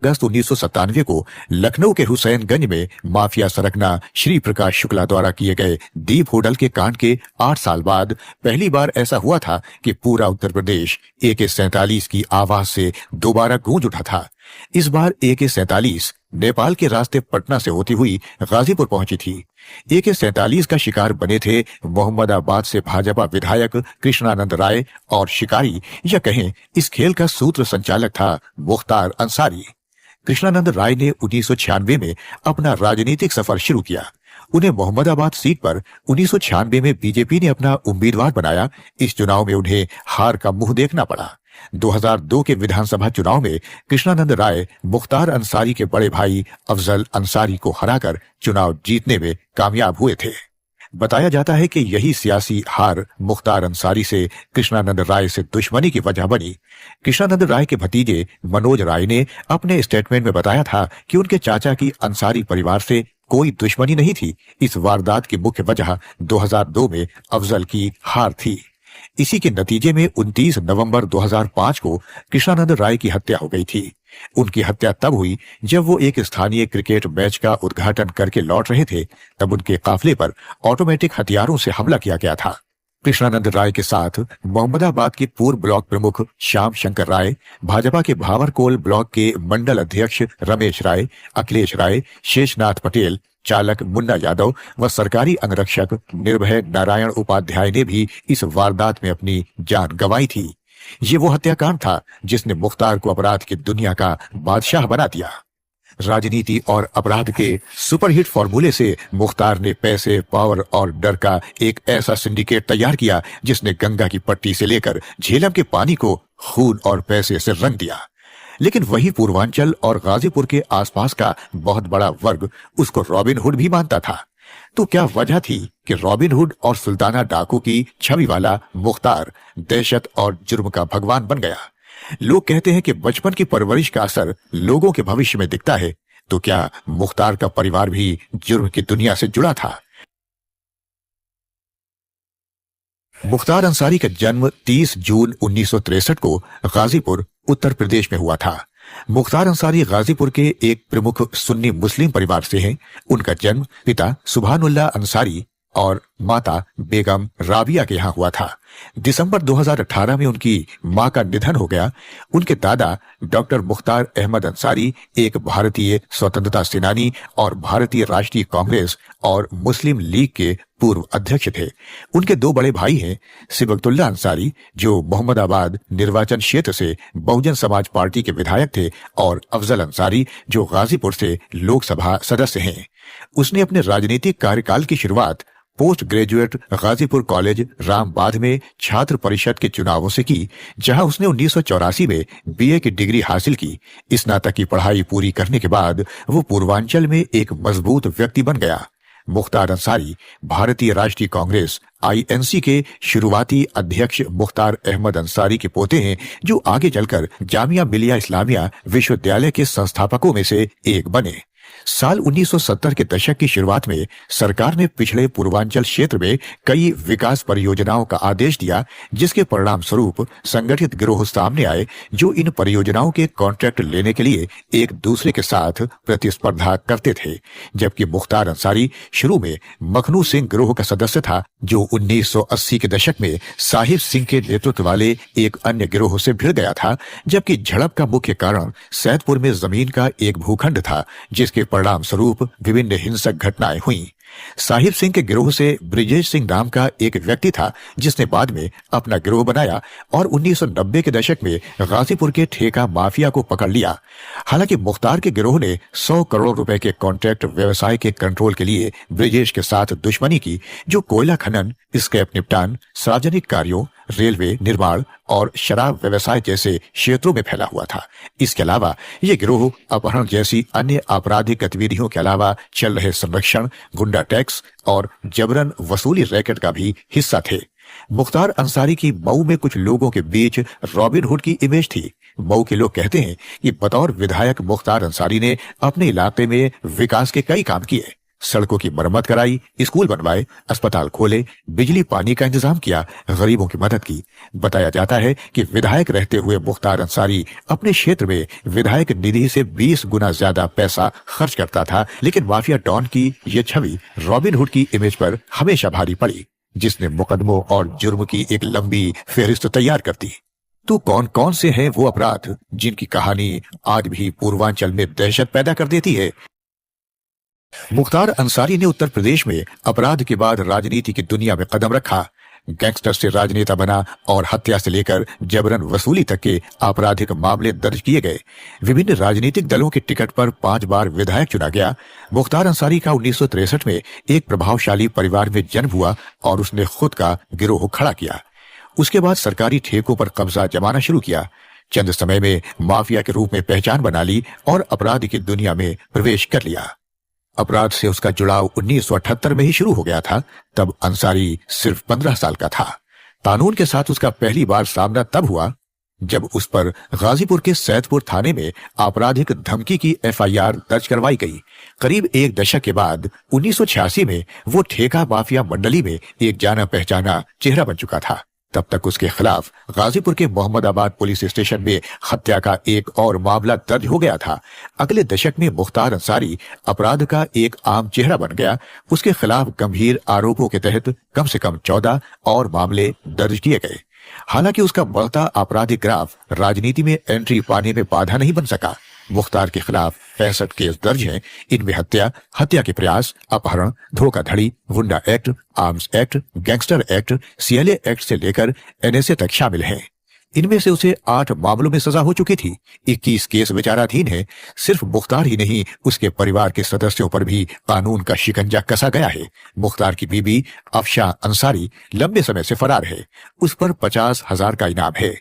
अगस्त 1997 को लखनऊ के हुसैनगंज में माफिया सरगना श्री प्रकाश शुक्ला द्वारा किए गए दीप होटल के कांड के 8 साल बाद पहली बार ऐसा हुआ था कि पूरा उत्तर प्रदेश AK-47 की आवाज से दोबारा गूंज उठा था। इस बार AK-47 नेपाल के रास्ते पटना से होती हुई गाजीपुर पहुंची थी। AK-47 का शिकार बने थे मोहम्मदाबाद से भाजपा विधायक कृष्णानंद राय और शिकारी या कहें इस खेल का सूत्र संचालक था मुख्तार अंसारी। कृष्णानंद राय ने 1996 में अपना राजनीतिक सफर शुरू किया। उन्हें मोहम्मदाबाद सीट पर 1996 में बीजेपी ने अपना उम्मीदवार बनाया। इस चुनाव में उन्हें हार का मुंह देखना पड़ा। 2002 के विधानसभा चुनाव में कृष्णानंद राय मुख्तार अंसारी के बड़े भाई अफजल अंसारी को हराकर चुनाव जीतने में कामयाब हुए थे। बताया जाता है कि यही सियासी हार मुख्तार अंसारी से कृष्णानंद राय से दुश्मनी की वजह बनी। कृष्णानंद राय के भतीजे मनोज राय ने अपने स्टेटमेंट में बताया था कि उनके चाचा की अंसारी परिवार से कोई दुश्मनी नहीं थी। इस वारदात की मुख्य वजह 2002 में अफजल की हार थी। इसी के नतीजे में 29 नवंबर 2005 को कृष्णानंद राय की हत्या हो गई थी। उनकी हत्या तब हुई जब वो एक स्थानीय क्रिकेट मैच का उद्घाटन करके लौट रहे थे। तब उनके काफिले पर ऑटोमेटिक हथियारों से हमला किया गया था। कृष्णानंद राय के साथ मोहम्मदाबाद के पूर्व ब्लॉक प्रमुख श्याम शंकर राय, भाजपा के भावरकोल ब्लॉक के मंडल अध्यक्ष रमेश राय, अखिलेश राय, शेषनाथ पटेल, चालक मुन्ना यादव व सरकारी अंगरक्षक निर्भय नारायण उपाध्याय ने भी इस वारदात में अपनी जान गंवाई थी। ये वो हत्याकांड था जिसने मुख्तार को अपराध की दुनिया का बादशाह बना दिया। राजनीति और अपराध के सुपरहिट फॉर्मूले से मुख्तार ने पैसे, पावर और डर का एक ऐसा सिंडिकेट तैयार किया जिसने गंगा की पट्टी से लेकर झेलम के पानी को खून और पैसे से रंग दिया। लेकिन वही पूर्वांचल और गाजीपुर के आसपास का बहुत बड़ा वर्ग उसको रॉबिन हुड भी मानता था। तो क्या वजह थी कि रॉबिन हुड और सुल्ताना डाकू की छवि वाला मुख्तार दहशत और जुर्म का भगवान बन गया? लोग कहते हैं कि बचपन की परवरिश का असर लोगों के भविष्य में दिखता है। तो क्या मुख्तार का परिवार भी जुर्म की दुनिया से जुड़ा था? मुख्तार अंसारी का जन्म 30 जून 1963 को गाजीपुर उत्तर प्रदेश में हुआ था। मुख्तार अंसारी गाजीपुर के एक प्रमुख सुन्नी मुस्लिम परिवार से हैं। उनका जन्म पिता सुभानुल्लाह अंसारी और माता बेगम राबिया के यहाँ हुआ था। दिसंबर 2018 में उनकी मां का निधन हो गया। उनके दादा डॉक्टर मुख्तार अहमद अंसारी एक भारतीय स्वतंत्रता सेनानी और भारतीय राष्ट्रीय कांग्रेस और मुस्लिम लीग के पूर्व अध्यक्ष थे। उनके 2 बड़े भाई हैं, सिबगतुल्लाह अंसारी जो मोहम्मदाबाद निर्वाचन क्षेत्र से बहुजन समाज पार्टी के विधायक थे और अफजल अंसारी जो गाजीपुर से लोकसभा सदस्य हैं। उसने अपने राजनीतिक कार्यकाल की शुरुआत पोस्ट ग्रेजुएट गाजीपुर कॉलेज रामबाद में छात्र परिषद के चुनावों से की, जहां उसने 1984 में BA की डिग्री हासिल की। स्नातक की पढ़ाई पूरी करने के बाद वो पूर्वांचल में एक मजबूत व्यक्ति बन गया। मुख्तार अंसारी भारतीय राष्ट्रीय कांग्रेस INC के शुरुआती अध्यक्ष मुख्तार अहमद अंसारी के पोते हैं, जो आगे चलकर जामिया मिलिया इस्लामिया विश्वविद्यालय के संस्थापकों में से एक बने। साल 1970 के दशक की शुरुआत में सरकार ने पिछड़े पूर्वांचल क्षेत्र में कई विकास परियोजनाओं का आदेश दिया, जिसके परिणाम स्वरूप संगठित गिरोह सामने आए जो इन परियोजनाओं के कॉन्ट्रैक्ट लेने के लिए एक दूसरे के साथ प्रतिस्पर्धा करते थे। जबकि मुख्तार अंसारी शुरू में मखनू सिंह गिरोह का सदस्य था, जो 1980 के दशक में साहिब सिंह के नेतृत्व वाले एक अन्य गिरोह से भिड़ गया था। जबकि झड़प का मुख्य कारण सैदपुर में जमीन का एक भूखंड था, जिसके परिणाम स्वरूप विभिन्न हिंसक घटनाएं हुई। साहिब सिंह के गिरोह से ब्रिजेश सिंह नाम का एक व्यक्ति था, जिसने बाद में अपना गिरोह बनाया और 1990 के दशक में गाजीपुर के ठेका माफिया को पकड़ लिया। हालांकि मुख्तार के गिरोह ने 100 करोड़ रुपए के कॉन्ट्रैक्ट व्यवसाय के कंट्रोल के लिए ब्रिजेश के साथ दुश्मनी की, जो कोयला खनन, स्क्रैप निपटान, सार्वजनिक कार्यों, रेलवे निर्माण और शराब व्यवसाय जैसे क्षेत्रों में फैला हुआ था। इसके अलावा ये गिरोह अपहरण जैसी अन्य आपराधिक गतिविधियों के अलावा चल रहे संरक्षण, गुंडा टैक्स और जबरन वसूली रैकेट का भी हिस्सा थे। मुख्तार अंसारी की मऊ में कुछ लोगों के बीच रॉबिन हुड की इमेज थी। मऊ के लोग कहते हैं कि बतौर विधायक मुख्तार अंसारी ने अपने इलाके में विकास के कई काम किए। सड़कों की मरम्मत कराई, स्कूल बनवाए, अस्पताल खोले, बिजली पानी का इंतजाम किया, गरीबों की मदद की। बताया जाता है कि विधायक रहते हुए मुख्तार अंसारी अपने क्षेत्र में विधायक निधि से 20 गुना ज्यादा पैसा खर्च करता था, लेकिन माफिया डॉन की यह छवि रॉबिन हुड की इमेज पर हमेशा भारी पड़ी, जिसने मुकदमों और जुर्म की एक लंबी फेहरिस्त तैयार कर दी। तो कौन कौन से हैं वो अपराध जिनकी कहानी आज भी पूर्वांचल में दहशत पैदा कर देती है? मुख्तार अंसारी ने उत्तर प्रदेश में अपराध के बाद राजनीति की दुनिया में कदम रखा। गैंगस्टर से राजनेता बना और हत्या से लेकर जबरन वसूली तक के आपराधिक मामले दर्ज किए गए। विभिन्न राजनीतिक दलों के टिकट पर 5 बार विधायक चुना गया। मुख्तार अंसारी का 1963 में एक प्रभावशाली परिवार में जन्म हुआ और उसने खुद का गिरोह खड़ा किया। उसके बाद सरकारी ठेकों पर कब्जा जमाना शुरू किया। चंद समय में माफिया के रूप में पहचान बना ली और अपराध की दुनिया में प्रवेश कर लिया। अपराध से उसका जुड़ाव 1978 में ही शुरू हो गया था। तब अंसारी सिर्फ 15 साल का था। कानून के साथ उसका पहली बार सामना तब हुआ जब उस पर गाजीपुर के सैदपुर थाने में आपराधिक धमकी की एफआईआर दर्ज करवाई गई। करीब एक दशक के बाद 1986 में वो ठेका माफिया मंडली में एक जाना पहचाना चेहरा बन चुका था। तब तक उसके खिलाफ गाजीपुर के मोहम्मदाबाद पुलिस स्टेशन में हत्या का एक और मामला दर्ज हो गया था। अगले दशक में मुख्तार अंसारी अपराध का एक आम चेहरा बन गया। उसके खिलाफ गंभीर आरोपों के तहत कम से कम 14 और मामले दर्ज किए गए। हालांकि उसका बढ़ता आपराधिक ग्राफ राजनीति में एंट्री पाने में बाधा नहीं बन सका। मुख्तार के खिलाफ 65 केस दर्ज हैं। इनमें हत्या, हत्या के प्रयास, अपहरण, धोखाधड़ी, गुंडा act, arms act, gangster act, CLA act से लेकर एनएसए तक शामिल हैं। इनमें से उसे 8 मामलों में सजा हो चुकी थी। 21 केस विचाराधीन है। सिर्फ मुख्तार ही नहीं, उसके परिवार के सदस्यों पर भी कानून का शिकंजा कसा गया है। मुख्तार की बीबी अफशा अंसारी लंबे समय से फरार है। उस पर 50,000 का इनाम है।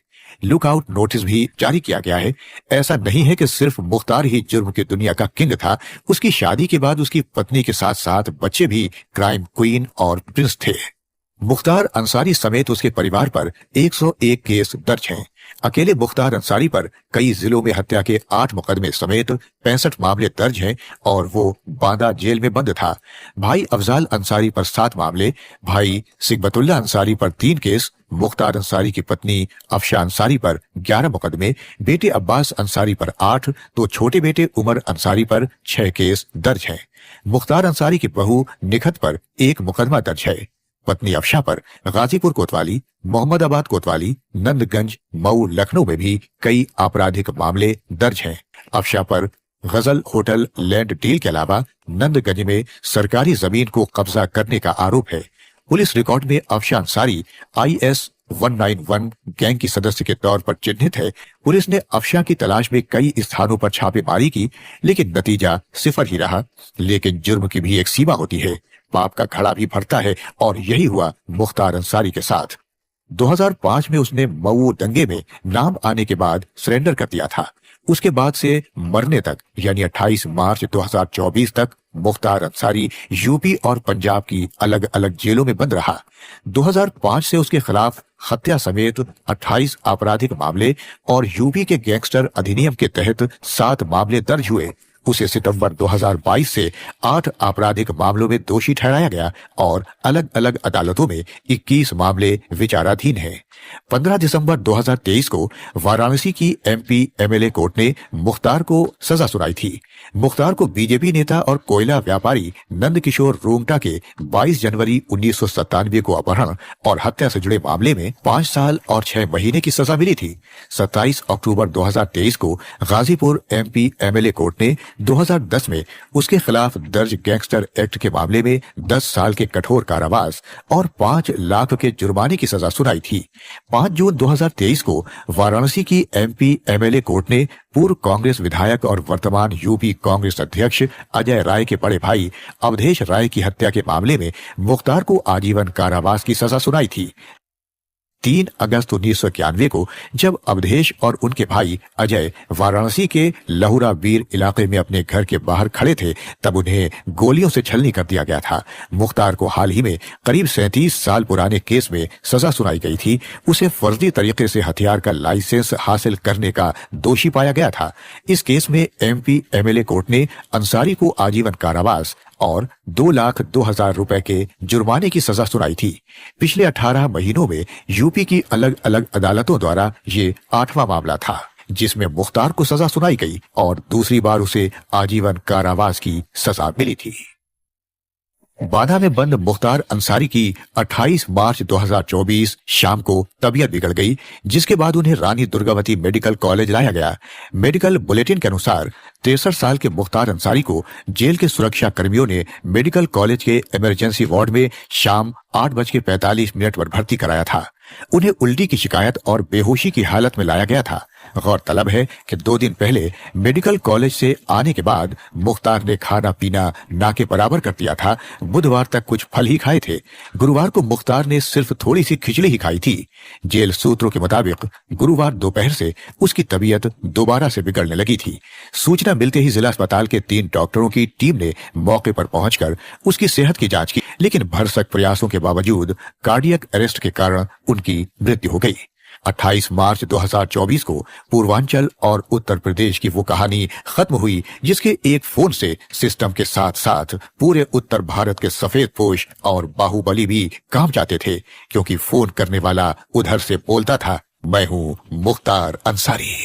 लुकआउट नोटिस भी जारी किया गया है। ऐसा नहीं है कि सिर्फ मुख्तार ही जुर्म की दुनिया का किंग था। उसकी शादी के बाद उसकी पत्नी के साथ साथ बच्चे भी क्राइम क्वीन और प्रिंस थे। मुख्तार अंसारी समेत उसके परिवार पर 101 केस दर्ज हैं। अकेले मुख्तार अंसारी पर कई जिलों में हत्या के 8 मुकदमे समेत 65 मामले दर्ज हैं और वो बांदा जेल में बंद था। भाई अफजाल अंसारी पर 7 मामले, भाई सिकबतुल्ला अंसारी पर 3 केस, मुख्तार अंसारी की पत्नी अफशा अंसारी पर 11 मुकदमे, बेटे अब्बास अंसारी पर 8 तो छोटे बेटे उमर अंसारी पर 6 केस दर्ज हैं। मुख्तार अंसारी की बहू निखत पर 1 मुकदमा दर्ज है। पत्नी अफशा पर गाजीपुर कोतवाली, मोहम्मदाबाद कोतवाली, नंदगंज, मऊ, लखनऊ में भी कई आपराधिक मामले दर्ज हैं। अफशा पर गजल होटल लैंड डील के अलावा नंदगंज में सरकारी जमीन को कब्जा करने का आरोप है। पुलिस रिकॉर्ड में अफशा अंसारी IS 191 गैंग की सदस्य के तौर पर चिन्हित है। पुलिस ने अफशा की तलाश में कई स्थानों पर छापेमारी की, लेकिन नतीजा सिफर ही रहा। लेकिन जुर्म की भी एक सीमा होती है, पाप का घड़ा भी भरता है और यही हुआ मुख्तार अंसारी के साथ। 2005 में उसने मऊ दंगे में नाम आने के बाद सरेंडर कर दिया था। उसके बाद से मरने तक यानी 28 मार्च 2024 तक मुख्तार अंसारी यूपी और पंजाब की अलग अलग जेलों में बंद रहा। 2005 से उसके खिलाफ हत्या समेत 28 आपराधिक मामले और यूपी के गैंगस्टर अधिनियम के तहत 7 मामले दर्ज हुए। उसे सितंबर 2022 से 8 आपराधिक मामलों में दोषी ठहराया गया और अलग अलग अदालतों में 21 मामले विचाराधीन हैं। 15 दिसंबर 2023 को वाराणसी की MP MLA कोर्ट ने मुख्तार को सजा सुनाई थी। मुख्तार को बीजेपी नेता और कोयला व्यापारी नंदकिशोर रूंगटा के 22 जनवरी 1997 को अपहरण और हत्या से जुड़े मामले में 5 साल और 6 महीने की सजा मिली थी। 27 अक्टूबर 2023 को गाजीपुर MP MLA कोर्ट ने 2010 में उसके खिलाफ दर्ज गैंगस्टर एक्ट के मामले में 10 साल के कठोर कारावास और 5 लाख के जुर्माने की सजा सुनाई थी। 5 जून 2023 को वाराणसी की MP MLA कोर्ट ने पूर्व कांग्रेस विधायक और वर्तमान यूपी कांग्रेस अध्यक्ष अजय राय के बड़े भाई अवधेश राय की हत्या के मामले में मुख्तार को आजीवन कारावास की सजा सुनाई थी। 3 अगस्त 1991 को जब अवधेश और उनके भाई अजय वाराणसी के लहुरा वीर इलाके में अपने घर के बाहर खड़े थे, तब उन्हें गोलियों से छलनी कर दिया गया था। मुख्तार को हाल ही में करीब 37 साल पुराने केस में सजा सुनाई गई थी। उसे फर्जी तरीके से हथियार का लाइसेंस हासिल करने का दोषी पाया गया था। इस केस में MP MLA कोर्ट ने अंसारी को आजीवन कारावास और 2,02,000 रुपए के जुर्माने की सजा सुनाई थी। पिछले 18 महीनों में यूपी की अलग अलग अदालतों द्वारा ये 8वां मामला था जिसमें मुख्तार को सजा सुनाई गई और दूसरी बार उसे आजीवन कारावास की सजा मिली थी। बाधा में बंद मुख्तार अंसारी की 28 मार्च 2024 शाम को तबीयत बिगड़ गई, जिसके बाद उन्हें रानी दुर्गावती मेडिकल कॉलेज लाया गया। मेडिकल बुलेटिन के अनुसार 63 साल के मुख्तार अंसारी को जेल के सुरक्षा कर्मियों ने मेडिकल कॉलेज के इमरजेंसी वार्ड में शाम 8:45 पर भर्ती कराया था। उन्हें उल्टी की शिकायत और बेहोशी की हालत में लाया गया था। गौरतलब है कि 2 दिन पहले मेडिकल कॉलेज से आने के बाद मुख्तार ने खाना पीना ना के बराबर कर दिया था। बुधवार तक कुछ फल ही खाए थे। गुरुवार को मुख्तार ने सिर्फ थोड़ी सी खिचड़ी ही खाई थी। जेल सूत्रों के मुताबिक गुरुवार दोपहर से उसकी तबीयत दोबारा से बिगड़ने लगी थी। सूचना मिलते ही जिला अस्पताल के 3 डॉक्टरों की टीम ने मौके पर पहुंचकर उसकी सेहत की जांच की, लेकिन भरसक प्रयासों के बावजूद कार्डियक अरेस्ट के कारण उनकी मृत्यु हो गई। 28 मार्च 2024 को पूर्वांचल और उत्तर प्रदेश की वो कहानी खत्म हुई जिसके एक फोन से सिस्टम के साथ साथ पूरे उत्तर भारत के सफेद पोश और बाहुबली भी काम जाते थे, क्योंकि फोन करने वाला उधर से बोलता था, मैं हूं मुख्तार अंसारी।